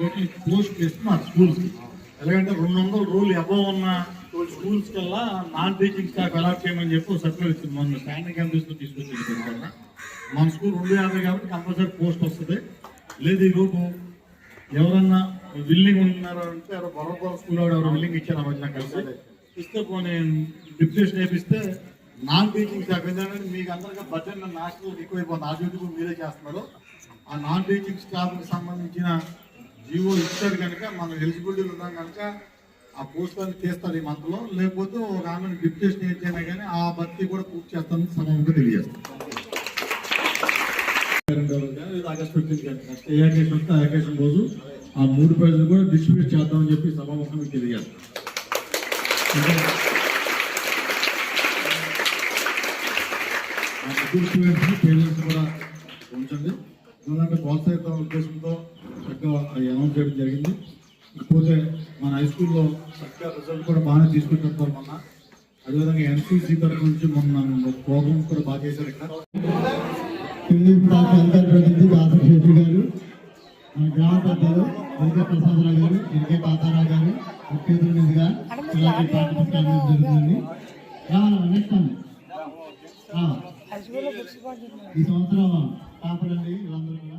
కోట్లు పోస్ట్ ఇస్తున్నారు స్కూల్స్కి. ఎలాగంటే 200 రూల్ అబోవ్ ఉన్న స్కూల్స్ కల్లా నాన్ టీచింగ్ స్టాఫ్ అలాట్ చేయమని చెప్పి సర్కులర్ ఇస్తుంది. మన స్టాండింగ్ కమిటీస్లో తీసుకొచ్చింది. మన స్కూల్ 250 కాబట్టి కంపల్సరీ పోస్ట్ వస్తుంది. లేదు ఈరోజు ఎవరన్నా విల్లింగ్ ఉన్నారు అంటే బొర్రపూర స్కూల్ ఎవరు విల్లింగ్ ఇచ్చారు ఆ మధ్యన కలిసి ఇస్తే పోనీ డిప్యుటేషన్ వేపిస్తే నాన్ టీచింగ్ స్టాఫ్ ఏంటంటే మీకు అందరికీ బడ్జెట్ నేషనల్ ఎక్కువైపోతుంది. ఆ డ్యూటీ కూడా మీరే చేస్తున్నారు. ఆ నాన్ టీచింగ్ స్టాఫ్కి సంబంధించిన జీవో ఇచ్చారు కనుక మనం ఎలిజిబిలిటీ ఉన్నాం కనుక ఆ పోస్టులను తీస్తారు ఈ మంత్లో. లేకపోతే ఒక ఆమె డిప్యుటేషన్ ఇచ్చినా కానీ ఆ భర్తీ కూడా పూర్తి చేస్తామని సమయంగా తెలియజేస్తాం. ఆగస్టు 15 నెక్స్ట్ ఏ అకేషన్ వస్తే ఆ అకేషన్ రోజు ఆ 3 ప్రైజులు కూడా డిస్ట్రిబ్యూట్ చేద్దామని చెప్పి సభాముఖంగా తెలియజేస్తాం. స్టూడెంట్స్ పేరెంట్స్ కూడా ఉంచండి. ఎందుకంటే ప్రోత్సాహిత ఉద్దేశంతో చక్కగా అనౌన్స్ చేయడం జరిగింది. ఇకపోతే మన హై స్కూల్లో చక్కగా రిజల్ట్ కూడా బాగానే తీసుకుంటారు మొన్న. అదేవిధంగా ఎన్సీసీ తరఫు నుంచి మొన్న ప్రోగ్రామ్స్ కూడా బాగా చేశారు. ఇక్కడ ఆశీష్ గారు, మన గ్రామ పెద్దలు ఎన్కే ప్రసాదరావు గారు, ఎన్కే తాతారావు గారు ముఖ్య అతిథిగా జరుగుతుంది. నెక్స్ట్ ఈ సంవత్సరం కాపాడండి వీళ్ళందరూ కూడా.